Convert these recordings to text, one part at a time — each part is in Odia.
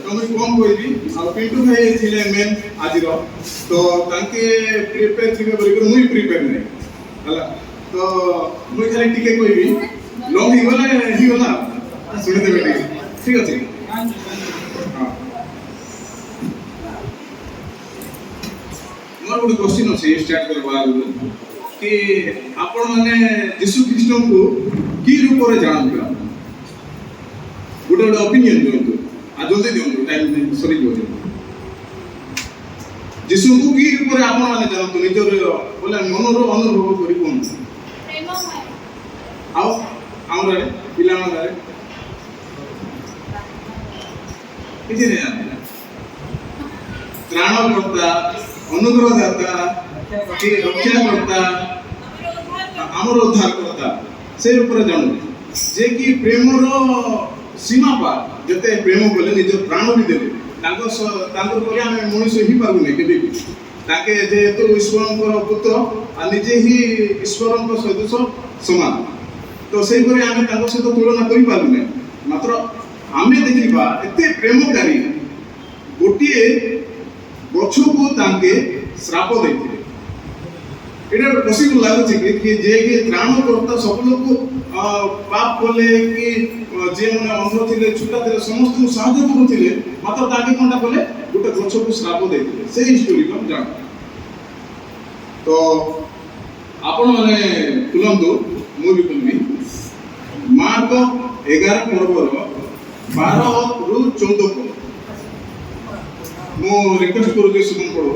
मुझे कम कहबी आ पिंटू भाई थिले मेन आजिर तो तांके प्रिपेयर थिबे बोली मुई प्रिपेयर नै हला तो मुई खाली टिके कहबी लॉन्ग ही गला सुनि देबे ठीक अछि हां मोर गुड क्वेश्चन अछि स्टार्ट करबा कि आपण माने यीशु ख्रीष्ट को की रूप रे जानबा गुड ओपिनियन दियंतु आ जल्दी दियंतु टाइम सरी जो यीशु को की रूप रे आपण माने जानतु निजर बोले मनरो अनुभव करि कोन प्रेममय आओ हमरे पिला माने किछि नै त्राणकर्ता अनुग्रहदाता कि रक्षाकर्ता आमर उद्धार करता से ऊपर जानू जे कि प्रेमर सीमा पार जते प्रेम बोले निज प्राण भी देले तांकर बोले आमे मनुष्य ही पारु नै केबे भी ताके जेहेतु ईश्वरंकर पुत्र आ निजे ही ईश्वरंकर सदृश समान तो से करे आमे तांकर सहित तुलना करि पारु नै मात्र आमे देखिबा एते प्रेमकारी गोटिए गछ को तांके श्राप देथिले एटा पॉसिबल लागुछि कि जे कि त्राण करता सब लोग पाप कले कि जे माने अंध थिले छुटा थिले समस्त साहाय्य करूथिले मात्र ताके कोनटा कले गोटे गछ को श्राप देथिले सेही स्टोरी को जान तो आपण माने तुलंतु मु भी कहबी मार्क 11 पर्वर 12 रु 14 को मु रिक्वेस्ट करू जे सुन पड़ो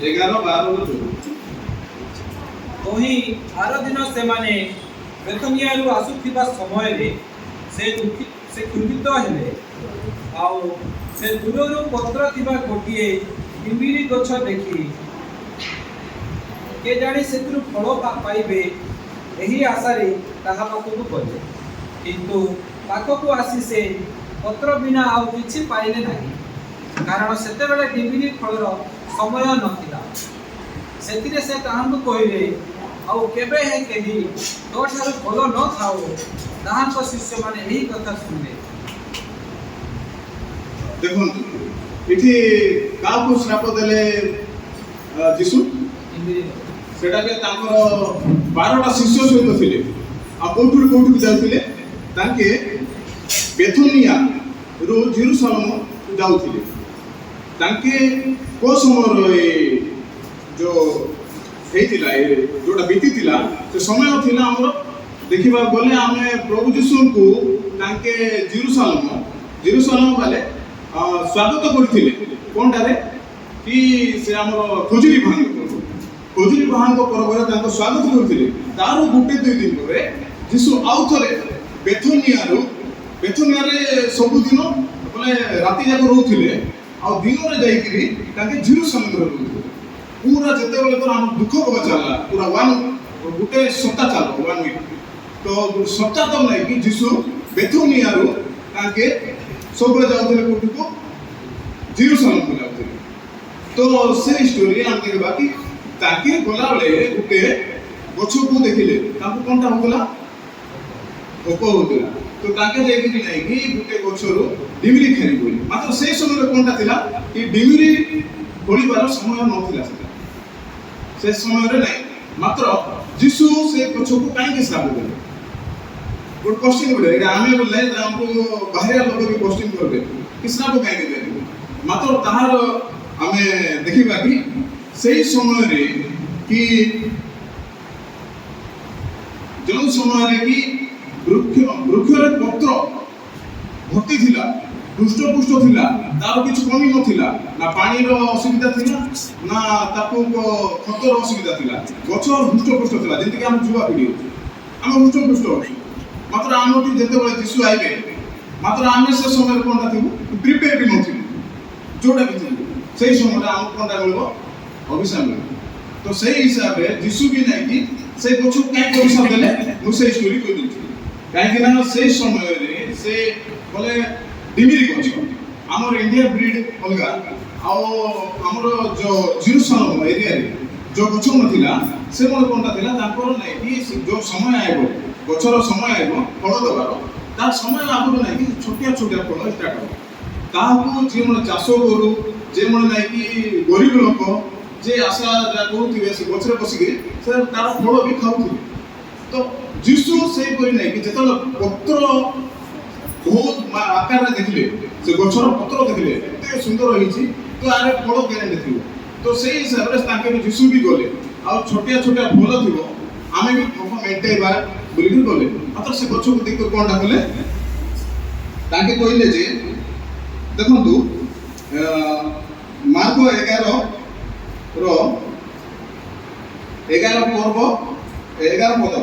11-12 कहीं आर दिन से माने बेथनियारू आसुथिबा समय रे से कुंठित हेले आउ से दूररू पत्र थिबा गोटिए डिम्बिरी गछ देखि के जानी सेतु फल पाइबे एही आशा रे ताहा पाखकु गले किंतु पाखकु आसी से पत्र बिना आउ किछि पाइले नाही कारण सेते बेले डिम्बिरी फलर समय नथिला सेतिरे से ताहांकु कहिले आउ केबे हे केही तो ठार फल न थाओ ताहांक शिष्य माने एही कथा सुनले देखो इठी काको श्राप देले यीशु सेटा के तांकर 12टा शिष्य सहित थिले आ कोठु जाउथिले ताके बेथुनिया रो जेरूशलेम जाउथिले ताके को समय जो हेतिला जोटा बीती थिला से समय थिला हमर देखिबा गले आमे प्रभु यीशु को ताके जेरूशलेम वाले स्वागत करथिले कोनटा रे कि से हमर खोजरी भांग परबरे ताको स्वागत करथिले तारो गुटे दुई दिन परे यीशु आउ थरे बेथुनिया रे सब दिन बोले राति जाक रहउथिले आ दिन रे जाई करी ताके जेरूशलेम रे रहउथिले पूरा जते बेले तो हम दुख को चलला पूरा वन गुटे सप्ताह चलो 1 वीक तो सप्ताह तो नहीं कि यीशु बेथुनिया रो ताके सब जाउथिले कोठु को जेरूशलेम को जाउथिले तो से स्टोरी हम के बाकी ताके गोला बेले गुटे गछ को देखिले ताको कोनटा होतला भोक होतला तो ताके देखि नहीं कि गुटे गछरो डिमरी खेरी बोली मात्र से समय कोनटा थिला कि डिमरी बोलिबार समय नथिला से समय रे नहीं मात्र यीशु से गछ को काहे के श्राप देले गुड क्वेश्चन बोले एटा आमे बोले हमको बाहर लोग भी क्वेश्चन करबे कि श्राप काहे के देले मात्र ताहार हमें देखिबा कि सही समय रे कि जो समय रे कि वृक्ष रे पत्र भर्ती थिला दुष्ट पुष्ट थिला तार किछ कमी नथिला ना पानी रो असुविधा थिला ना ताको खतर असुविधा थिला गछ दुष्ट पुष्ट थिला जेंति कि हम जुवा पीडी हम दुष्ट पुष्ट मात्र आमटी जते बळे यीशु आइबे मात्र आमे से समय कोनटा थिबु प्रिपेयर भी नथिबु जोडा भी थिबु सेही समय हम कोनटा मिलबो अभिशाप मिलबो तो सेही हिसाब रे यीशु भी नै कि से गछ काई अभिशाप देले मु से स्टोरी कहि दिछि काई कि ना से समय रे से बोले डिमिरी गछ हमर इंडिया ब्रीड अलगा आ हमर जो जेरूशलेम एरिया रे जो गछ नथिला से मन कोनटा थिला तांकर नै कि जो समय आइबो गछर समय आइबो फल दबार तार समय आगुर नै कि छोटिया छोटिया फल स्टार्ट हो ताहाको जे मन चाष करू जे मन नै कि गरीब लोक जे आशा करूथिबे से गछरे बसिके से तार फल भी खाउथिबे तो जिसु से परि नै कि जेतल पत्र बहुत आकार देखले से गछर पत्र देखले एते सुंदर होईची तो आरे फल केने देखिबो तो से हिसाब रे ताके भी जिसु भी गले आ छोटिया छोटिया फल थिबो आमे भी फल मेंटेबा बोलिक गले मात्र से गछ को देख कोनटा कले ताके कहिले जे देखंतु मार्को 11 रो 11 पर्व 11 पद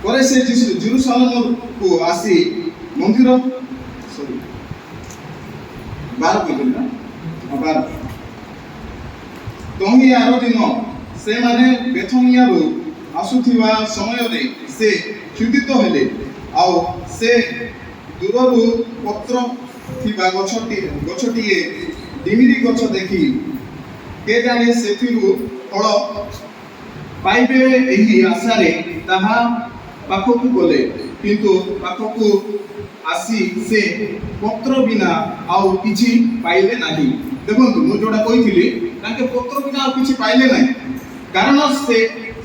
परे से जेरूशलेम को आसी मंदिर सॉरी 12 कहले ना 12 तही आरो दिन से माने बेथनिया रो आसुथिबा समय रे से क्षुदित हेले आउ से दूररु पत्र थिबा गछटिए डिमिरी गछ देखि के जाने सेथिरु फल पाइबे एही आशा रे ताहा पाखकु गले किंतु पाखकु आसी से पत्र बिना आउ किछि पाइले नाही देखंतु मु जोडा कहिथिली ताके पत्र बिना आउ किछि पाइले नाही कारण से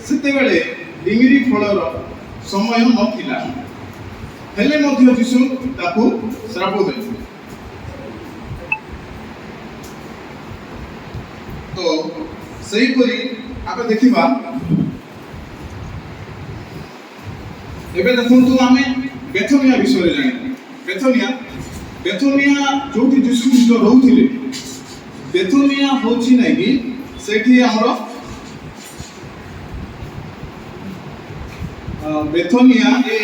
सेते बेले डिमिरी फलर समय नथिला हेले मध्य जिसु ताकू श्राप देले तो सही परी आप देखिबा एबे देखंतु आमे बेथनिया विषय रे जानि बेथनिया जोठी जिसु ख्रीष्ट रहउथिले बेथनिया होछि नै कि सेठी हमरो बेथनिया ए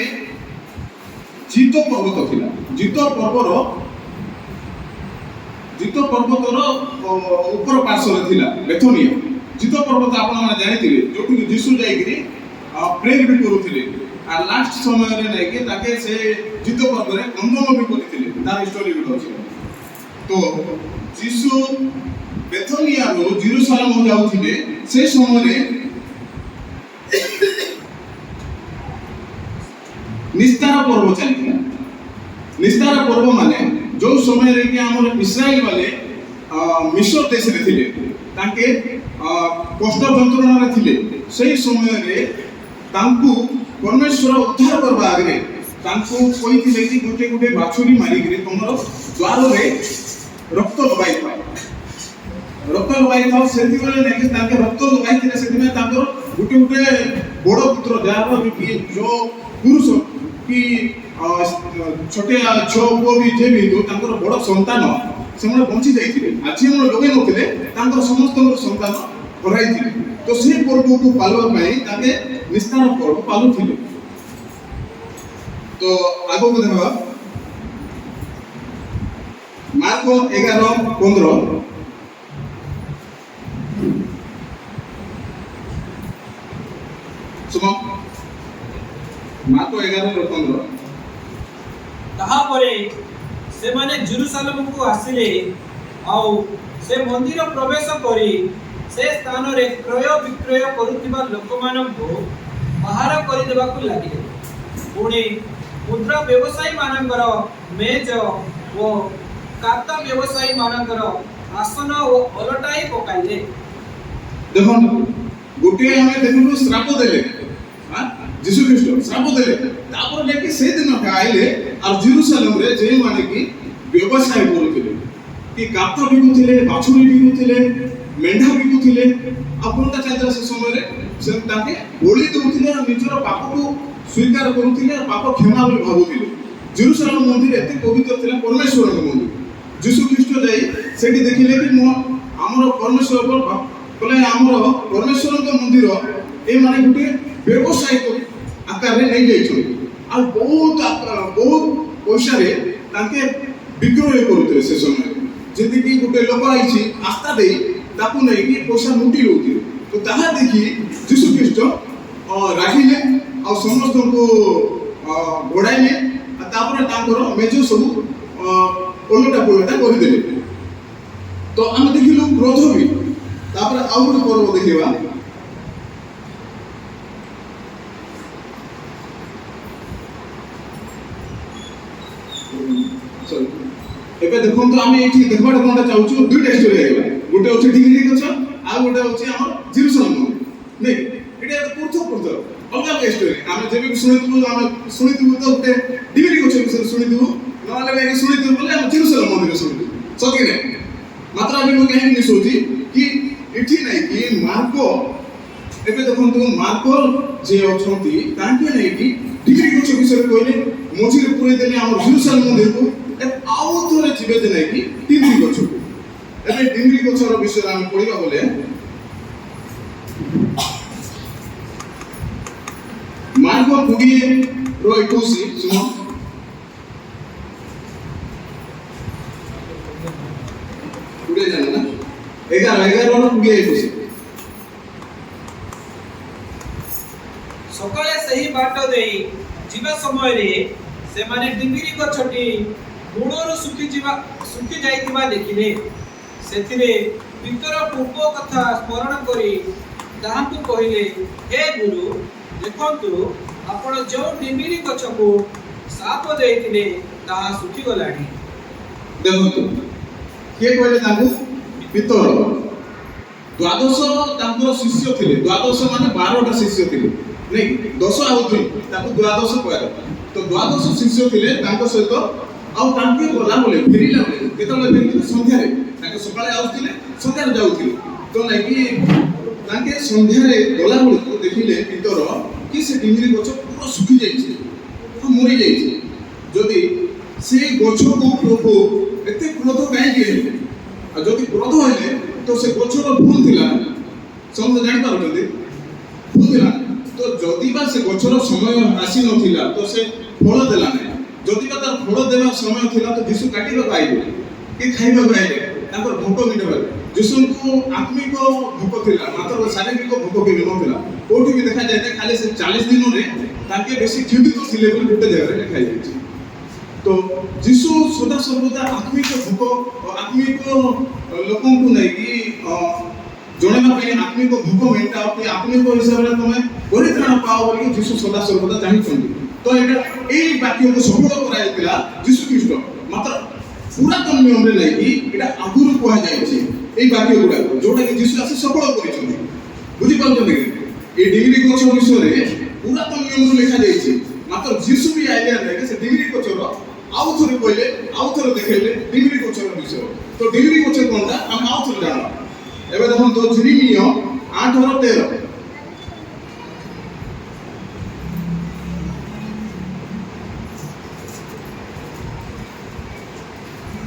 जीतो पर्वत थिला जीतो पर्वतर ऊपर पार्श्व थिला बेथनिया जीतो पर्वत आपण माने जानिथिले जोठी जिसु जाईकरी प्रेयर भी करूथिले आ लास्ट समय रे नै कि ताके से जीतो पर्वत रे कंदन भी करिथिले तार स्टोरी भी अछि तो जिसु बेथनिया रो जेरूशलेम जाउथिले से समय रे निस्तार पर्व चलता निस्तार पर्व माने जो समय रे कि हमर इस्राएल वाले मिस्र देश रे थिले ताके कष्ट यंत्रणा रे थिले सेही समय रे तांकु परमेश्वर उद्धार करबा आगे तांकु कहिथिले कि गोटे गोटे बाछुरी मारी गिरे तमरो द्वार रे रक्त लगाई था सेति बेले नै कि ताके रक्त लगाई थिले सेति में ताकर गोटे गोटे बड़ पुत्र जाହାର कि जो पुरुष कि छोटे छो को भी जे भी तो तांकर बड़ संतान से मन बंची जाइथिले आछि मन लोगे नथिले तांकर समस्त संतान हराइथिले तो से पर्व को पालवा पई ताके निस्तार पर्व पालुथिले तो आगो को देखबा मार्को 11:15 सुनो मार्को 11:15 ताहा परे से माने जेरूशलेम को आसिले आउ से मंदिर प्रवेश करी से स्थान रे क्रय विक्रय करुतिबा लोकमान को बाहर करि देबा को लागिले पुणी मुद्रा व्यवसायी मानकर मेज ओ कात व्यवसायी मानकर आसन ओ अलटाई पकाइले देखो गोटे हमें देखु श्राप देले हां यीशु ख्रीष्ट श्राप देले तापर लेके से दिन आइले और जेरूशलेम रे जे माने कि व्यवसाय करूथिले कि कात बिकुथिले बाछुरी बिकुथिले मेंढा बिकुथिले आपनका चादर से समय रे से ताके बोली दउथिले और निजर पाप को स्वीकार करूथिले और पाप क्षमा बोली भाबुथिले जेरूशलेम मंदिर एते पवित्र थिला परमेश्वर मंदिर यीशु ख्रीष्ट जाई सेठी देखिले कि हमर परमेश्वर बोले हमर परमेश्वर मंदिर ए माने गुटे व्यवसाय आकार रे नै जाइछो आ बहुत पैसा रे ताके विक्रय करूथिले से समय जदि कि गुटे लोक आइछि आस्था देई ताकू नै कि पैसा लुटी लउथिले तो ताहा देखि यीशु ख्रीष्ट राखिले आ समस्त को गोडाइले तापर तांकर मेजो सब ओलटा करि देले तो हम देखिलु क्रोध भी तापर आउर पर्व देखिबा ସରି ଏବେ ଦେଖନ୍ତୁ ଆମେ ଏଠି ଦେଖବାଟା କୋଣଟା ଚାହୁଁଛୁ ଦୁଇଟା ଷ୍ଟୋରି ହେଇଗଲା ଗୋଟେ ଅଛି ଡିଗ୍ରୀ ଗଛ ଆଉ ଗୋଟେ ଅଛି ଆମର ଜେରୁସାଲେମ ମନ୍ଦିର ନାଇଁ ଏଇଟା ପୃଥକ ଅଲଗା ଅଲଗା ଷ୍ଟୋରି ଆମେ ଯେବେ ବି ଶୁଣିଥିବୁ ତ ଗୋଟେ ଡିଗ୍ରୀ ଗଛ ବିଷୟରେ ଶୁଣିଥିବୁ ନହେଲେ ନାଇଁ ଶୁଣିଥିବୁ ବୋଲେ ଆମେ ଜେରୁସାଲେମ ମନ୍ଦିର ଶୁଣିଥିବୁ ସତ କି ନାଇଁ ମାତ୍ର ଆମେ ମୁଁ କାହିଁକି ମିଶଉଛି କି ଏଠି ନାଇଁ କି ମାର୍କ ଏବେ ଦେଖନ୍ତୁ ମାର୍କ ଯେ ଅଛନ୍ତି ତାଙ୍କେ ନେଇକି ଡିଗ୍ରୀ ଗଛ ବିଷୟରେ କହିଲେ ମଝିରେ ପୁରେଇ ଦେଲେ ଆମର ଜେରୁସାଲେମ ମନ୍ଦିରକୁ ଆଉ ଥରେ ଯିବେ ଯେ ନାଇଁ କି ଡିଗ୍ରୀ ଗଛକୁ ଏବେ ଡିଗ୍ରୀ ଗଛର ବିଷୟରେ ଆମେ ପଢିବା ବୋଲେ ମାର୍କ 20:21 ଶୁଣ ପୁরে জানে না 11:21 ସକାଳେ ସେହି ବାଟ ଦେଇ ଯିବା ସମୟରେ ସେମାନେ ଡିଙ୍ଗିରି ଗଛଟି ମୂଳରୁ ଶୁଖି ଯାଇଥିବା ଦେଖିଲେ ସେଥିରେ ପିତର ପୂର୍ବ କଥା ସ୍ମରଣ କରି ତାହାଙ୍କୁ କହିଲେ ହେ ଗୁରୁ ଦେଖନ୍ତୁ ଆପଣ ଯେଉଁ ଡିଙ୍ଗିରି ଗଛକୁ ସାପ ଦେଇଥିଲେ ତାହା ଶୁଖିଗଲାଣି ଦେଖନ୍ତୁ କିଏ କହିଲେ ତାଙ୍କୁ ପିତର ଦ୍ୱାଦଶ ତାଙ୍କର ଶିଷ୍ୟ ଥିଲେ ଦ୍ୱାଦଶ ମାନେ 12ଟା ଶିଷ୍ୟ ଥିଲେ ନାଇଁ 10 ଆଉ 2 ତାକୁ ଦ୍ୱାଦଶ କୁହାଯାଏ ତ ଦ୍ୱାଦଶ ଶିଷ୍ୟ ଥିଲେ ତାଙ୍କ ସହିତ ଆଉ ତାଙ୍କେ ଗଲା ବୋଲେ ଫେରିଲା ବୋଲେ କେତେବେଳେ ଫେରିଥିଲେ ସନ୍ଧ୍ୟାରେ ତାଙ୍କେ ସକାଳେ ଆସୁଥିଲେ ସନ୍ଧ୍ୟାରେ ଯାଉଥିଲେ ତ ନାଇଁ କି ତାଙ୍କେ ସନ୍ଧ୍ୟାରେ ଗଲା ବେଳକୁ ଦେଖିଲେ ପିତର କି ସେ ଡିଙ୍ଗିରି ଗଛ ପୁରା ଶୁଖି ଯାଇଛି ମରି ଯାଇଛି ଯଦି ସେ ଗଛକୁ ପ୍ରଭୁ ଏତେ କ୍ରୋଧ କାହିଁକି ହେଲେ ଆଉ ଯଦି କ୍ରୋଧ ହେଲେ ତ ସେ ଗଛର ଭୁଲ ଥିଲା ସମସ୍ତେ ଜାଣିପାରୁଛନ୍ତି ଭୁଲ ଥିଲା ତ ଯଦି ବା ସେ ଗଛର ସମୟ ଆସି ନଥିଲା ତ ସେ ଫଳ ଦେଲା ନାହିଁ ଯଦି ବା ତାର ଫଳ ଦେବା ସମୟ ଥିଲା ତ ଯୀଶୁ କାଟିବାକୁ ଆଇଲେ କି ଖାଇବାକୁ ଆଇଲେ ତାଙ୍କର ଭୋକ ମିଟିବାକୁ ଯୀଶୁଙ୍କୁ ଆତ୍ମିକ ଭୋକ ଥିଲା ମାତ୍ର ଶାରୀରିକ ଭୋକ କେବେ ନଥିଲା କୋଉଠି ବି ଦେଖାଯାଏ ନା ଖାଲି ସେ 40 ଦିନରେ ତାଙ୍କେ ବେଶୀ କ୍ଷୁଧିତ ଥିଲେ ବୋଲି ଗୋଟେ ଜାଗାରେ ଲେଖାଯାଇଛି ତ ଯୀଶୁ ସଦା ସର୍ବଦା ଆତ୍ମିକ ଭୋକ ଆତ୍ମିକ ଲୋକଙ୍କୁ ନେଇକି ଜଣେଇବା ପାଇଁ ଆତ୍ମିକ ଭୋକ ମେଣ୍ଟାଅ କି ଆତ୍ମିକ ହିସାବରେ ତମେ ପରିତ୍ରାଣ ପାଅ ବୋଲି ଯୀଶୁ ସଦା ସର୍ବଦା ଚାହିଁଛନ୍ତି ତ ଏଇଟା ଏଇ ବାକ୍ୟକୁ ସଫଳ କରାଯାଇଥିଲା ଯୀଶୁ ଖ୍ରୀଷ୍ଟ ମାତ୍ର ପୁରାତନ ନିୟମରେ ନେଇକି ଏଇଟା ଆଗରୁ କୁହାଯାଇଛି ଏଇ ବାକ୍ୟ ଗୁଡାକ ଯୋଉଟାକି ଯୀଶୁ ଆସି ସଫଳ କରିଛନ୍ତି ବୁଝିପାରୁଛନ୍ତି କି এই ডিগ্রি গছ বিষয়ে পুরাতন নিয়ম লেখাଯାଇଛି মাত্র যীশু ବି ଆଇଲେ ନାହିଁ ସେ ডিগ্রি ଗଛର ଆଉ ଥରେ କହିଲେ ଆଉ ଥରେ ଦେଖେଇଲେ ডিগ্রি ଗଛର ବିଷୟ ତ ডিগ্রি ଗଛ କୋଣଟା ଆମେ ଆଉ ଥରେ ଜାଣିବା ଏବେ ଦେଖନ୍ତୁ ଜିରିମିୟ 8:13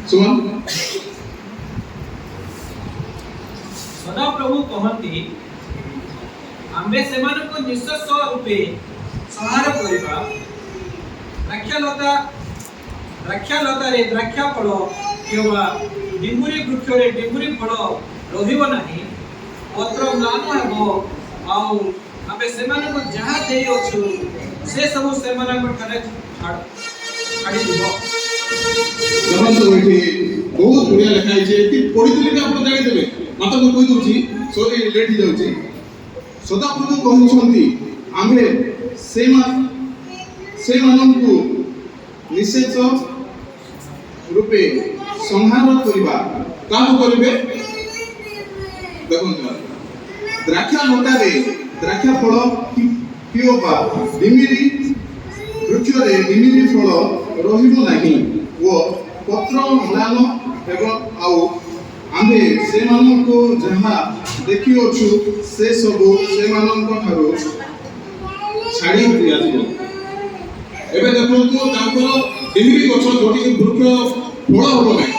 ଶୁଣ ସଦାପ୍ରଭୁ କହନ୍ତି ଆମେ ସେମାନଙ୍କୁ ନିଃଶସ୍ୟ ରୂପେ ସଂହାର କରିବା ଦ୍ରାକ୍ଷାଲତାରେ ଦ୍ରାକ୍ଷା ଫଳ କିମ୍ବା ଡିଙ୍ଗୁରି ବୃକ୍ଷରେ ଡିଙ୍ଗୁରି ଫଳ ରହିବ ନାହିଁ ପତ୍ର ମ୍ଳାନ ହେବ ଆଉ ଆମେ ସେମାନଙ୍କୁ ଯାହା ଦେଇଅଛୁ ସେ ସବୁ ସେମାନଙ୍କ ଠାରେ ଛାଡ଼ିଯିବ ଦେଖନ୍ତୁ ଏଠି ବହୁତ ବଢିଆ ଲେଖା ହେଇଛି ଏଠି ପଢିଥିଲେ ବି ଆପଣ ଜାଣିଦେବେ ମାତ୍ର ମୁଁ କହିଦେଉଛି ସରି ଲେଟ୍ ହେଇଯାଉଛି ସଦାପ୍ରଭୁ କହୁଛନ୍ତି ଆମେ ସେମାନଙ୍କୁ ନିଃଶେଷ ରୂପେ ସଂହାର କରିବା କାମ କରିବେ ଦେଖନ୍ତୁ ଦ୍ରାକ୍ଷା ଲତାରେ ଦ୍ରାକ୍ଷା ଫଳ କିମ୍ବା ଡିମିରି ବୃକ୍ଷରେ ଡିମିରି ଫଳ ରହିବ ନାହିଁ ଓ ପତ୍ର ମ୍ଳାନ ଏବଂ ଆଉ ଆମେ ସେମାନଙ୍କୁ ଯାହା ଦେଖିଅଛୁ ସେ ସବୁ ସେମାନଙ୍କ ଠାରୁ ଛାଡ଼ି ଦିଆଯିବ ଏବେ ଦେଖନ୍ତୁ ତାଙ୍କର ଡିମିରି ଗଛ ଯୋଉଠିକି ବୃକ୍ଷ ଫଳ ହବ ନାହିଁ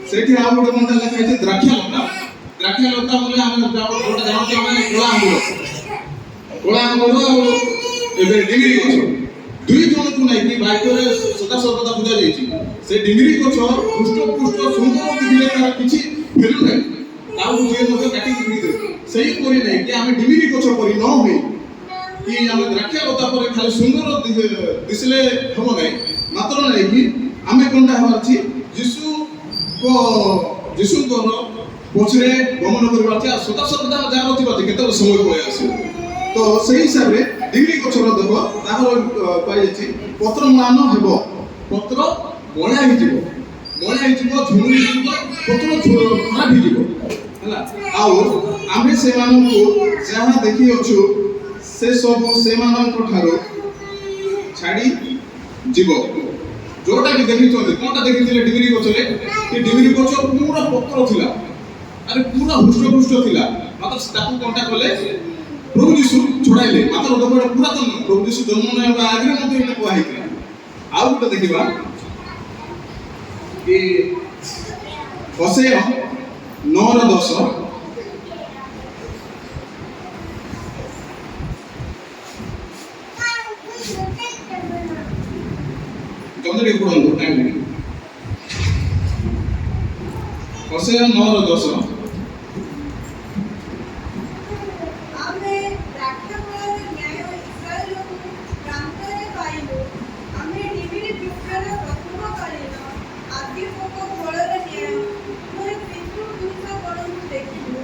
ସେଠି ଆଉ ଗୋଟେ ମଣ୍ଡା ଲେଖା ହେଇଛି ଦ୍ରାକ୍ଷାଲତା ବୋଲେ ଆମେ ଗୋଟେ ଜାଣୁଛୁ ଆମେ କଳା ଆମ୍ବର ଆଉ ଏବେ ଡିମିରି ଗଛ ଦୁଇ ଜଣକୁ ନେଇକି ବାକ୍ୟରେ ସଦାସର୍ବଦା ବୁଝା ଯାଇଛି ସେ ଡିମିରି ଗଛ ହୃଷ୍ଟପୃଷ୍ଟ ସୁନ୍ଦର ଦେଖିଲେ ତାର କିଛି ଭ୍ୟାଲୁ ନାହିଁ ତାକୁ ଯିଏ ମଧ୍ୟ କାଟିକି ବିକିଦେବେ ସେହିପରି ନେଇକି ଆମେ ଡିମିରି ଗଛ ପରି ନ ହୋଇ କି ଆମେ ଦ୍ରାକ୍ଷାଲତା ପରେ ଖାଲି ସୁନ୍ଦର ଦିଶିଲେ ହେବ ନାହିଁ ମାତ୍ର ନେଇକି ଆମେ କଣଟା ହେବାର ଅଛି ଯୀଶୁଙ୍କର ପଛରେ ଗମନ କରିବାର ଅଛି ଆଉ ସଦାସର୍ବଦା ଯାହାର ଥିବା ଅଛି କେତେବେଳେ ସମୟ ପଳେଇ ଆସିବ ତ ସେଇ ହିସାବରେ ଡିଗ୍ରୀ ଗଛର ଦେଖ ତାହାର ପାଇଯାଇଛି ପତ୍ର ମ୍ଳାନ ହେବ ପତ୍ର ମଇଳା ହେଇଯିବ, ଝୁମୁରି ହେଇଯିବ, ପତ୍ର ଖରାପ ହେଇଯିବ ହେଲା। ଆଉ ଆମେ ସେମାନଙ୍କୁ ଯାହା ଦେଖିଅଛୁ ସେ ସବୁ ସେମାନଙ୍କ ଠାରୁ ଛାଡ଼ି ଯିବ। ଯୋଉଟା କି ଦେଖିଛନ୍ତି, କଣଟା ଦେଖିଥିଲେ ଡିମିରି ଗଛରେ? ଏ ଡିମିରି ଗଛ ପୁରା ପତ୍ର ଥିଲା, ଆରେ ପୁରା ହୃଷ୍ଟପୃଷ୍ଟ ଥିଲା। ମାତ୍ର ତାକୁ କଣଟା କଲେ? ପ୍ରଭୁ ଯୀଶୁ ଛଡ଼ାଇଲେ। ମାତ୍ର ଗୋଟେ ପୁରାତନ ପ୍ରଭୁ ଯୀଶୁ ଜନ୍ମ ନ ହେବା ଆଗରେ ମଧ୍ୟ ଏଇଟା କୁହା ହେଇଥିଲା। ଆଉ ଗୋଟେ ଦେଖିବା କି ହୋଶେୟ 9:10 ଜଲ୍ଦି ପଢ଼ନ୍ତୁ, ଟାଇମ୍ ନାହିଁ। ହୋଶେୟ 9:10 ଆମେ ଦ୍ରାକ୍ଷାଫଳର ନ୍ୟାୟ ଇସ୍ରାଏଲକୁ ପ୍ରାନ୍ତରେ ପାଇଲୁ। ଆମେ ଡିମିରି ବୃକ୍ଷର ପ୍ରଥମକାଳୀନ ଆଦି ପୋକ ଫଳର ନ୍ୟାୟ ମୋର ପିତୃପୁରୁଷଗଣଙ୍କୁ ଦେଖିଲୁ।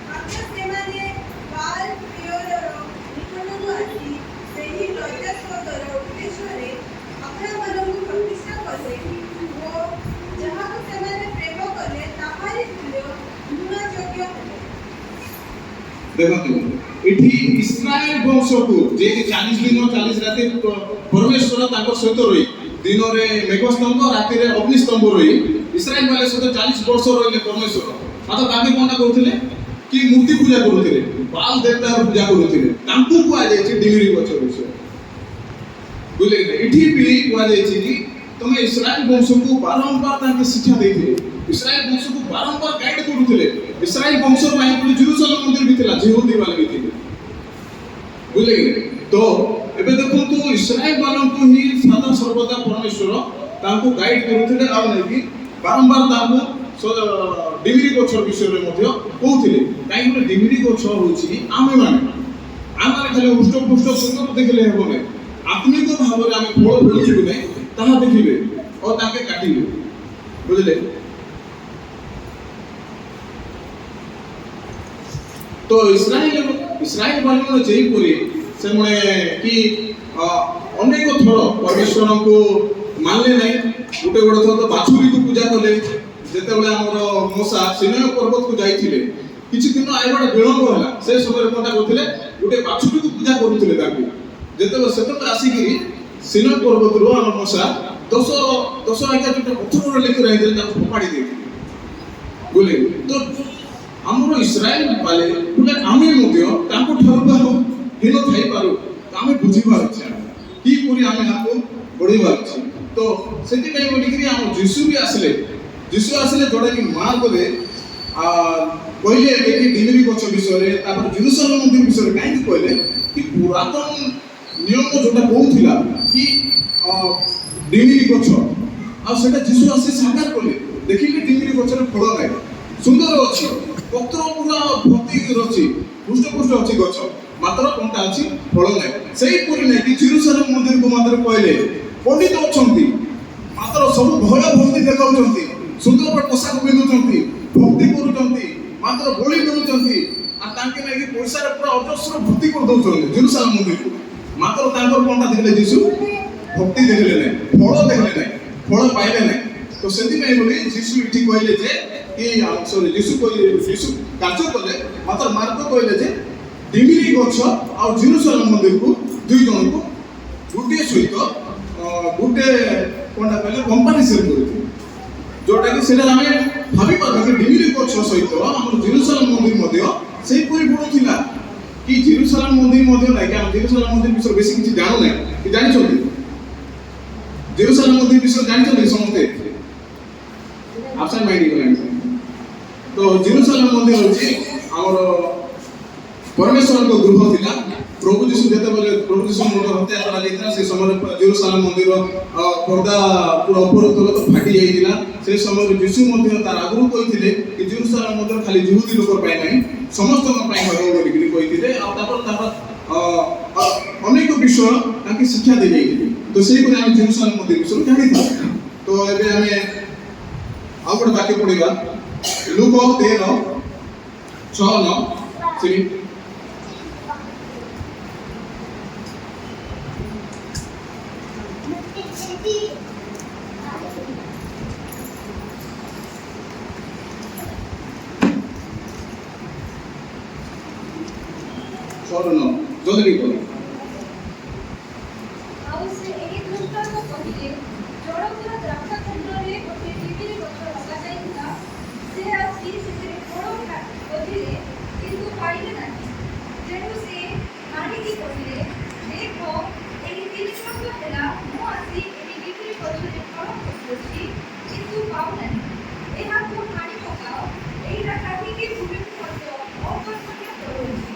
ମାତ୍ର ସେମାନେ ବାଲ୍ ପେଓରର ନିକଟକୁ ଆସି ସେହି ଲଜ୍ଜାସ୍ପଦର ଉଦ୍ଦେଶ୍ୟରେ ଆପଣମାନଙ୍କୁ ପ୍ରତିଷ୍ଠା କଲେ ଓ ଯାହାକୁ ସେମାନେ ପ୍ରେମ କଲେ ତାହାରି ତୁଲ୍ୟ ଘୃଣାଯୋଗ୍ୟ ହେଲେ। ଦେଖନ୍ତୁ, ଏଠି ଇସ୍ରାଏଲ ବଂଶକୁ ଯେ 40 ଦିନ 40 ରାତି ପରମେଶ୍ୱର ତାଙ୍କ ସହିତ ରହି, ଦିନରେ ମେଘସ୍ତମ୍ଭ, ରାତିରେ ଅଗ୍ନିସ୍ତମ୍ଭ ରହି ଇସ୍ରାଏଲ ବାଲେ ସହିତ 40 ବର୍ଷ ରହିଲେ ପରମେଶ୍ୱର। ମାତ୍ର ତାଙ୍କେ କଣଟା କରୁଥିଲେ? କି ମୂର୍ତ୍ତି ପୂଜା କରୁଥିଲେ, ବାଲ ଦେବତାର ପୂଜା କରୁଥିଲେ। ତାଙ୍କୁ କୁହାଯାଇଛି ଡିମିରି ଗଛ ବିଷୟ। ବୁଝିଲେ କି? ଏଠି ବି କୁହାଯାଇଛି କି ତମେ ଇସ୍ରାଏଲ ବଂଶକୁ ବାରମ୍ବାର ତାଙ୍କେ ଶିକ୍ଷା ଦେଇଥିଲେ, ଇସ୍ରାଏଲ ବଂଶକୁ ବାରମ୍ବାର ଗାଇଡ୍ କରୁଥିଲେ। ଇସ୍ରାଏଲ ବଂଶ ପାଇଁ ଗୋଟେ ଜେରୁସାଲେମ ମନ୍ଦିର ବି ଥିଲା, ଯିହୁଦୀ ବାଲେ ବି ଥିଲେ। ବୁଝିଲେ କି? ତ ଏବେ ଦେଖନ୍ତୁ, ଇସ୍ରାଏଲ ମାନଙ୍କୁ ହିଁ ସଦା ସର୍ବଦା ପରମେଶ୍ୱର ତାଙ୍କୁ ଗାଇଡ୍ କରୁଥିଲେ, ଆଉ ନେଇକି ବାରମ୍ବାର ତାଙ୍କୁ ଡିମିରି ଗଛ ବିଷୟରେ ମଧ୍ୟ କହୁଥିଲେ। କାହିଁକି? ଡିମିରି ଗଛ ହଉଛି ଆମେମାନେ ଖାଲି ହୃଷ୍ଟପୃଷ୍ଟ ସୁନ୍ଦର ଦେଖିଲେ ହେବ ନାହିଁ, ଆତ୍ମିକ ଭାବରେ ଆମେ ଫଳ ଫଳୁଛୁ କି ନାହିଁ ତାହା ଦେଖିବେ ଓ ତାকে କାଟିବେ। ବୁଝିଲେ? ତ ଇସ୍ରାଏଲ ବାଲେମାନେ ଯେପରି ସେମାନେ କି ଅନେକ ଥର ପରମେଶ୍ୱରଙ୍କୁ ମାନିଲେ ନାହିଁ। ଗୋଟେ ଥର ତ ବାଛୁରୀକୁ ପୂଜା କଲେ। ଯେତେବେଳେ ଆମର ମୋସା ସିନାଇ ପର୍ବତକୁ ଯାଇଥିଲେ, କିଛି ଦିନ ଆଇବାଟା ବିଳମ୍ବ ହେଲା। ସେ ସମୟରେ କଣଟା କରୁଥିଲେ? ଗୋଟେ ବାଛୁରୀକୁ ପୂଜା କରୁଥିଲେ ତାଙ୍କୁ। ସେତେବେଳେ ଆସିକିରି ସିନାଇ ପର୍ବତରୁ ଆମ ମୋସା 10 ଆଜ୍ଞା ଯୋଉଟା ପଥରରେ ଲେଖି ରହିଥିଲେ ତାକୁ ଫୋପାଡ଼ି ଦେଇଥିଲେ। ବୁଝିଲେ? ତ ଆମର ଇସ୍ରାଏଲ ବାଲେ ଆମେ ମଧ୍ୟ ତାଙ୍କ ଠାରୁ ହୀନ ଥାଇପାରୁ, ଆମେ ବୁଝିପାରୁଛେ କିପରି ଆମେ ଆଗକୁ ବଢ଼ିପାରୁଛେ। ତ ସେଥିପାଇଁ ବୋଲିକିରି ଆମ ଯୀଶୁ ବି ଆସିଲେ। ଯୀଶୁ ଆସିଲେ ଯୋଉଟାକି ମାର୍କରେ କହିଲେ କି ଡିମିରି ଗଛ ବିଷୟରେ, ତାପରେ ଜେରୁସାଲେମ ମନ୍ଦିର ବିଷୟରେ। କାହିଁକି କହିଲେ? କି ପୁରାତନ ନିୟମ ଯୋଉଟା କହୁଥିଲା କି ଡିମିରି ଗଛ, ଆଉ ସେଟା ଯୀଶୁ ଆସି ସାକାର କଲେ। ଦେଖିଲେ ଡିମିରି ଗଛରେ ଫଳ ନାହିଁ, ସୁନ୍ଦର ଅଛି, ପତ୍ର ପୁରା ଭର୍ତ୍ତି ଅଛି, ହୃଷ୍ଟପୃଷ୍ଟ ଅଛି ଗଛ, ମାତ୍ର କଣଟା ଅଛି? ଫଳ ନାହିଁ। ସେଇପରି ନାହିଁ କି ଜେରୁସାଲେମ ମନ୍ଦିରକୁ ମାତ୍ର କହିଲେ ପଣ୍ଡିତ ଅଛନ୍ତି, ମାତ୍ର ସବୁ ଭୟ ଭକ୍ତି ଦେଖାଉଛନ୍ତି, ସୁନ୍ଦର ପୋଷାକ ପିନ୍ଧୁଛନ୍ତି, ଭକ୍ତି କରୁଛନ୍ତି, ମାତ୍ର ବଳି ଦେଉଛନ୍ତି, ଆଉ ତାଙ୍କେ ନେଇକି ପଇସାରେ ପୁରା ଅଜସ୍ର ଭର୍ତ୍ତି କରିଦଉଛନ୍ତି ଜେରୁସାଲେମ ମନ୍ଦିରକୁ। ମାତ୍ର ତାଙ୍କର କଣଟା ଦେଖିଲେ? ଯୀଶୁ ଭକ୍ତି ଦେଖିଲେ ନାହିଁ, ଫଳ ଦେଖିଲେ ନାହିଁ, ଫଳ ପାଇଲେ ନାହିଁ। ତ ସେଥିପାଇଁ ବୋଲି ଯୀଶୁ ଏଠି କହିଲେ ଯେ ଯୀଶୁ କାର୍ଯ୍ୟ କଲେ, ମାତ୍ର ମାର୍କ କହିଲେ ଯେ ଡିମିରି ଗଛ ଆଉ ଜେରୁସାଲେମ ମନ୍ଦିରକୁ ଦୁଇ ଜଣଙ୍କୁ ଗୋଟିଏ ସହିତ ଗୋଟେ କଣଟା କହିଲେ କମ୍ପାରିଜନ କରିଥିଲେ। ଯୋଉଟା କି ସେଟା ଆମେ ଭାବିପାରୁଛୁ କି ଡିମିରି ଗଛ ସହିତ ଆମର ଜେରୁସାଲେମ ମନ୍ଦିର ମଧ୍ୟ ସେଇପରି ବଢୁଥିଲା। କି ଜେରୁସାଲେମ ମନ୍ଦିର ମଧ୍ୟ ନାହିଁ କି ଆମେ ଜେରୁସାଲେମ ମନ୍ଦିର ବିଷୟରେ ବେଶୀ କିଛି ଜାଣୁନାହିଁ। କି ଜାଣିଛନ୍ତି ଜେରୁସାଲେମ ମନ୍ଦିର ବିଷୟରେ? ଜାଣିଛନ୍ତି ସମସ୍ତେ? ଆବସେଣ୍ଟ ମାଇଣ୍ଡ ହେଇଗଲାଣି। ତ ଜେରୁସାଲେମ ମନ୍ଦିର ହେଉଛି ଆମର ପରମେଶ୍ୱରଙ୍କ ଗୃହ ଥିଲା। ପ୍ରଭୁ ଯୀଶୁ ଯେତେବେଳେ ପ୍ରଭୁ ଯୀଶୁଙ୍କର ହତ୍ୟା କରାଯାଇଥିଲା, ସେ ସମୟରେ ଜେରୁସାଲେମ ମନ୍ଦିର ପର୍ଦା ପୁରା ଉପର ତଳ ଫାଟି ଯାଇଥିଲା। ସେ ସମୟରେ ଯୀଶୁ ମଧ୍ୟ ତାର ଆଗରୁ କହିଥିଲେ କି ଜେରୁସାଲେମ ମନ୍ଦିର ଖାଲି ଯିହୁଦୀ ଲୋକ ପାଇଁ ନାହିଁ, ସମସ୍ତଙ୍କ ପାଇଁ ହେବ ବୋଲିକିରି କହିଥିଲେ। ଆଉ ତାପରେ ଅନେକ ବିଷୟ ତାଙ୍କୁ ଶିକ୍ଷା ଦେଇଯାଇଥିଲେ। ତ ସେଇପରି ଆମେ ଜେରୁସାଲେମ ମନ୍ଦିର ବିଷୟରେ ଜାଣିଥାଉ। ତ ଏବେ ଆମେ ଆଉ ଗୋଟେ ବାକ୍ୟ ପଢିବା, ଲୁକ 13:6-9। ଜଲ୍ଦି କର। ଆଉ ସେ ଏହି ଦୃଷ୍ଟାନ୍ତ କହିଲେ, ଜଣଙ୍କର ଦ୍ରାକ୍ଷା କ୍ଷେତ୍ରରେ ଗୋଟିଏ ଡିମିରି ଗଛ ଲଗାଯାଇଥିଲା। ସେ ଆସି ସେଥିରେ ଫଳ ଖୋଜିଲେ, କିନ୍ତୁ ପାଇଲେ ନାହିଁ। ତେଣୁ ସେ ମାଣିକି କହିଲେ, ଦେଖ, ଏହି 3 ବର୍ଷ ହେଲା ମୁଁ ଆସି ଏହି ଡିମିରି ଗଛରେ ଫଳ ଖୋଜୁଛି, କିନ୍ତୁ ପାଉନାହିଁ। ଏହାକୁ ହାଣି ପକାଅ। ଏଇଟା କାହିଁକି ଭୂମିକୁ ମଧ୍ୟ ଅକର୍ମଣ୍ୟ କରୁଛି?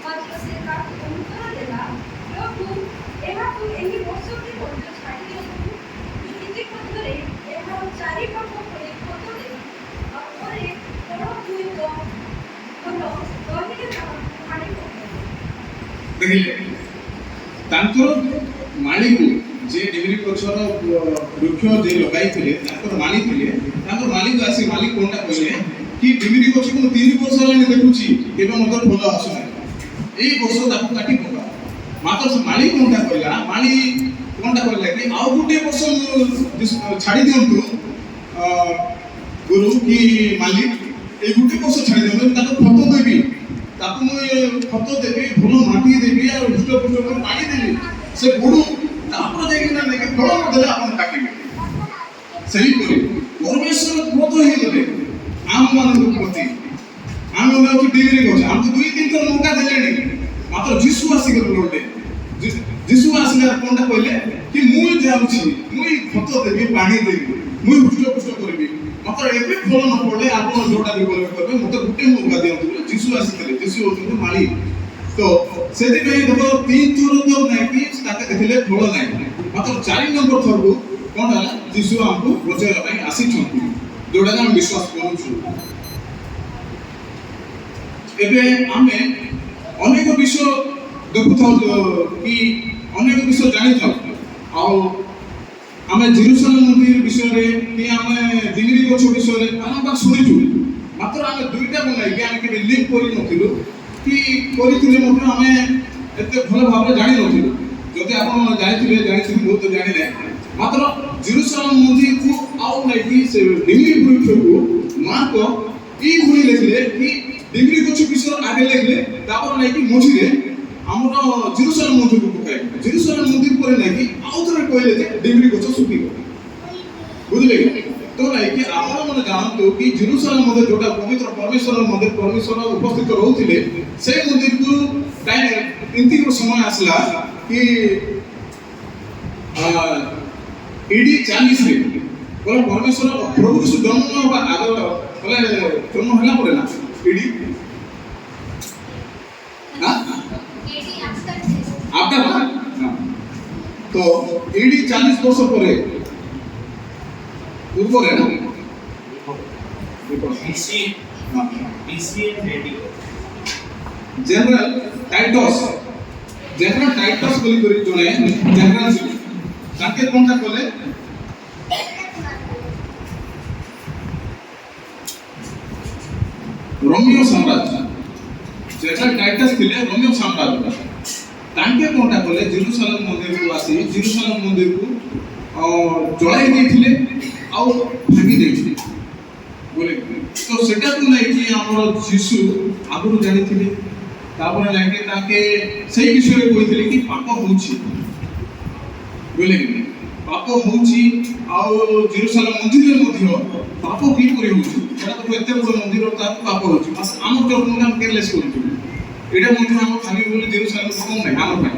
ମାତ୍ର ସେ ତାକୁ ଉତ୍ତର ଦେଲା, ପ୍ରଭୁ, ଏହାକୁ ଏହି ବର୍ଷଟି ମଧ୍ୟ ଛାଡ଼ି ଦିଅନ୍ତୁ। ମୁଁ ଇତିମଧ୍ୟରେ ଏହାର 4 ବର୍ଷ ପରେ ଖତ ଦେବି। ଆଉ ପରେ ଫଳ ହୁଏତ ଭଲ ରହିଲେ ତାହାକୁ ହାଣି ପକାଇବି। ଦେଖିଲେ ତାଙ୍କର ମାଳିକୁ ଯେ ଡିମିରି ଗଛର ବୃକ୍ଷ ଯେ ଲଗାଇଥିଲେ ତାଙ୍କର ମାଳି ଥିଲେ, ତାଙ୍କର ମାଲିକ ଆସି ମାଲିକ କଣଟା କହିଲେ କି ଡିମିରି ଗଛକୁ ମୁଁ 3 ବର୍ଷ ହେଲାଣି ଦେଖୁଛି, କେବେ ମଧ୍ୟ ଫଳ ଆସୁନାହିଁ, ଏଇ ବର୍ଷ ତାକୁ କାଟି ପକା। ମାତ୍ର ସେ ମାଳି କଣଟା କହିଲା, ମାଳି କଣଟା କହିଲା କି ଆଉ ଗୋଟିଏ ବର୍ଷ ଛାଡ଼ି ଦିଅନ୍ତୁ ଗୁରୁ କି ମାଲିକ, এই গোটে ବର୍ଷ ଛାଡ଼ି ଦିଅନ୍ତୁ, ତାକୁ ଖତ ଦେବି, ତାକୁ ମୁଁ ଖତ ଦେବି, ଭଲ ମାଟି ଦେବି, ଆଉ ହୃଷ୍ଟପୃଷ୍ଟ କରି ପାଣି ଦେବି, ସେ ବଢ଼ୁ, ତାପରେ ଯାଇକିନା ନେଇକି ଫଳ ଦେଲେ ଆପଣ କାଟିବେ। ସେହିପରି ପରମେଶ୍ୱର କ୍ରୋଧ ହେଇଗଲେ ଆମମାନଙ୍କ ପ୍ରତି। ଆମେ ହଉଛୁ ଡିମିରି ଗଛ, ଆମକୁ 2-3 ଥର ମୌକା ଦେଲେଣି, ମାତ୍ର ଯୀଶୁ ଆସିଗଲେ ଲଢ଼େ। ଯୀଶୁ ଆସିଲେ କଣଟା କହିଲେ କି ମୁଁ ଯାଉଛି, ମୁଁ ଖତ ଦେବି, ପାଣି ଦେବି, ମୁଁ ହୃଷ୍ଟପୃଷ୍ଟ କରିବି, ମାତ୍ର ଏବେ ଫଳ ନ ପଡ଼ିଲେ ଆପଣ ଯୋଉଟା ବି କରିବେ ମତେ ଗୋଟେ ମୌକା ଦିଅନ୍ତୁ ବୋଲି ଯୀଶୁ ଆସିଥିଲେ। ଯୀଶୁ ହଉଛନ୍ତି ମାଳି। ତ ସେଥିପାଇଁ ଦେଖ 3 ଥର ତ ନାଇଁକି ତାକେ ଦେଖିଲେ ଫଳ ନାହିଁ, ମାତ୍ର 4 ନମ୍ବର ଥରକୁ କଣ ହେଲା, ଯୀଶୁ ଆମକୁ ବଚାଇବା ପାଇଁ ଆସିଛନ୍ତି, ଯୋଉଟାକି ଆମେ ବିଶ୍ୱାସ କରୁଛୁ। ଏବେ ଆମେ ଅନେକ ବିଷୟ ଦେଖୁଥାଉ କି ଅନେକ ବିଷୟ ଜାଣିଥାଉ, ଆଉ ଆମେ ଜେରୁସାଲେମ ମନ୍ଦିର ବିଷୟରେ କି ଆମେ ଡିମିରି ଗଛ ବିଷୟରେ ବାରମ୍ବାର ଶୁଣିଛୁ, ମାତ୍ର ଆମେ ଦୁଇଟାକୁ ନେଇକି ଆମେ କେବେ ଲିଙ୍କ କରିନଥିଲୁ କି କରିଥିଲେ ମଧ୍ୟ ଆମେ ଏତେ ଭଲ ଭାବରେ ଜାଣିନଥିଲୁ। ଯଦି ଆପଣ ଜାଣିଥିବେ ମୁଁ ତ ଜାଣିନାହିଁ, ମାତ୍ର ଜେରୁସାଲେମ ମନ୍ଦିରକୁ ଆଉ ନେଇକି ସେ ଡିମିରି ବୃକ୍ଷକୁ ମାର୍କ এইଭଳି ଲେଖିଲେ କି ଡିମିରି ଗଛ ବିଷୟରେ ଆଗେ ଲେଖିଲେ, ତାପରେ ନେଇକି ମଝିରେ ଆମର ଜେରୁସାଲେମ ମନ୍ଦିରକୁ ପକାଇଲେ। ଜେରୁସାଲେମ ମନ୍ଦିର ପରେ ନେଇକି ଆଉ ଥରେ କହିଲେ ଯେ ଡିମିରି ଗଛ ଶୁଖିବ, ବୁଝିଲେ କି? ତ ନେଇକି ଆପଣ ମାନେ ଜାଣନ୍ତୁ କି ଜେରୁସାଲେମ ମନ୍ଦିର ଯୋଉଟା ପବିତ୍ର ପରମେଶ୍ୱର ମନ୍ଦିର, ପରମେଶ୍ୱର ଉପସ୍ଥିତ ରହୁଥିଲେ, ସେଇ ମନ୍ଦିରକୁ ଏମିତି ଗୋଟେ ସମୟ ଆସିଲା କି AD 40 ବୋଲେ ପରମେଶ୍ୱର ପ୍ରଭୁ ଯୀଶୁ ଜନ୍ମ ହେବା ଆଗ ବୋଲେ ଜନ୍ମ ହେଲା ପରେ ନା AD आफ्टर ना, तो AD 40 वर्ष ପରେ ପୂର୍ବରେ ନା BC and AD general Titus बोली करी जने जनरल ছিল, তাকে কোনটা বলে रोमियो साम्राज्य। जनरल टाइटस ଥିଲେ रोमियो साम्राज्य, तांके कोनटा कले जेरूशलेम मंदिर को आसी जेरूशलेम मंदिर को जळाई देथिले आ भागी देथिले बोले। तो सेटा को नै कि हमर यीशु आगु जानिथिले, तापर नै कि ताके सेही विषय कहिथिले कि पाप होउची बोले, पाप होउची आ जेरूशलेम मंदिर मध्ये पाप की करी होउची, सेटा तो एते बड़ मंदिर ता पाप होउची, बस हम चोट हम केयरलेस करथि, एटा मध्ये हम खाली बोले जेरूशलेम को नै हम पाई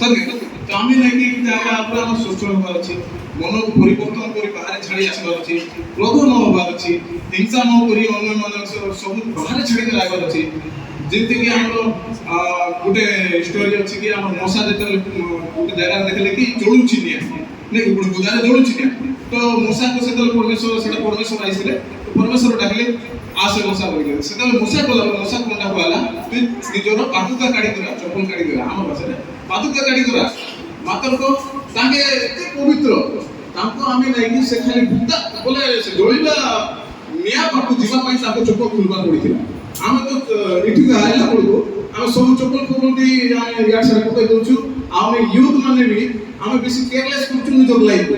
सके। तो आमे नै कि जागा आपला हम सोचल होबार अछि, मन को परिवर्तन करी बाहर छाड़ी आसबार अछि, क्रोध न होबार अछि, हिंसा न करी अन्य मन सब बाहर छाड़ी के लागबार अछि। जेते कि हमरो गुटे स्टोरी अछि कि हम मौसा जेते गुटे जगह देखले कि जोडुछि निया नै गुटे बुदारे जोडुछि निया, तो मौसा को सेतल परमेश्वर आइसिले, तो परमेश्वर डाकले आसे मौसा बोलिले, सेतल मौसा कोला मौसा कोंडा कोला तु निजोर पादुका काडी करा, चप्पल काडी करा, हम भाषारे पादुका काडी करा, मात्र को तांगे एते पवित्र तांको आमे नै कि से खाली बुद्धा बोले से जोळिबा निया पाटू जीवा पई ताको चप्पल खुलबा पडिथिला। आमे तो इठी आइला पडको आमे सब चप्पल खोलती आमे यार सारे पकई दोछु, आमे यूथ माने भी आमे बेसी केयरलेस करछु निजर लाइफ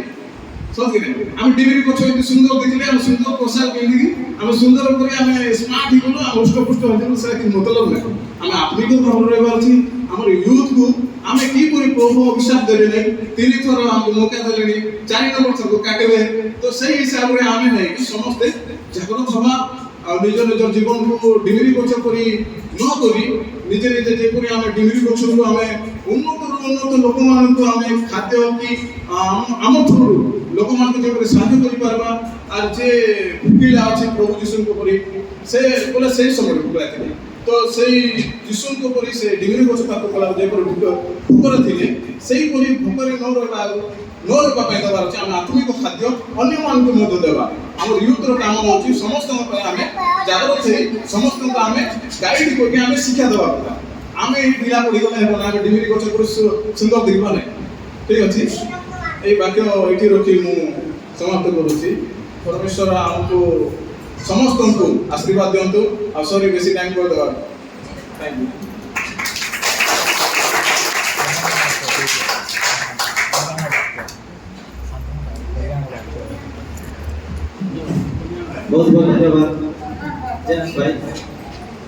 सके। आमे डिमिरी को छोइ सुंदर देखले, आमे सुंदर पोशाक पिंदी, आमे सुंदर करी आमे स्मार्ट हिगलो, आमे उष्ट पुष्ट हजन से कि मतलब नै, आमे आत्मिक भाव रहबार छी, ଆମର ୟୁଥ୍ କୁ ଆମେ କିପରି ପ୍ରଭୁ ଅଭିଶାପ ଦେବେ ନାହିଁ, 3 ଥର ଆମକୁ ମୌକା ଦେଲେଣି, 4 ନମ୍ବର ଥରକୁ କାଟିବେ। ତ ସେଇ ହିସାବରେ ଆମେ ନାହିଁ ସମସ୍ତେ ଜାଗରଣ ସଭା ଆଉ ନିଜ ନିଜ ଜୀବନକୁ ଡିମିରି ଗଛ କରି ନ କରି ନିଜେ ନିଜେ ଯେପରି ଆମେ ଡିମିରି ଗଛକୁ ଆମେ ଉନ୍ନତରୁ ଉନ୍ନତ ଲୋକମାନଙ୍କୁ ଆମେ ଖାଦ୍ୟ କି ଆମ ଥ୍ରୁରୁ ଲୋକମାନଙ୍କୁ ଯେପରି ସାହାଯ୍ୟ କରିପାରିବା। আর যে ভুকিলা আছে প্রভু যিশুଙ୍କ পরি সে বলে সেই সময় ভুকিলা ଥିଲେ তো সেই যিশুଙ୍କ পরি সে ডিগ্রি গছ তাକୁ কলা যেপରି ভোକରେ ଥିଲେ ସେଇପରି ଭୋକରେ ନ ରହିବା ପାଇଁ ଦେବାର ଅଛି। ଆମେ ଆତ୍ମିକ ଖାଦ୍ୟ ଅନ୍ୟମାନଙ୍କୁ ମଧ୍ୟ ଦେବା। ଆମର ୟୁଥର କାମ ହେଉଛି ସମସ୍ତଙ୍କ ପାଇଁ ଆମେ ଜାଗ୍ରତ ହେଇ ସମସ୍ତଙ୍କୁ ଆମେ ଗାଇଡ୍ କରିକି ଆମେ ଶିକ୍ଷା ଦେବା କଥା। ଆମେ ଏଇ ଢିଲା ପଡ଼ିଗଲେ ହେବ ନା, ଆମେ ଡିଗ୍ରୀ ଗଛ ପରି ସୁନ୍ଦର ଦେଖିବା ନାହିଁ। ଠିକ୍ ଅଛି, ଏଇ ବାକ୍ୟ ଏଇଠି ରଖି ମୁଁ ସମାପ୍ତ କରୁଛି। परमेश्वर आमको समस्त को आशीर्वाद दिंतु। आ सॉरी बेसी टाइम कर देवा। Thank you. बहुत बहुत धन्यवाद जेम्स भाई।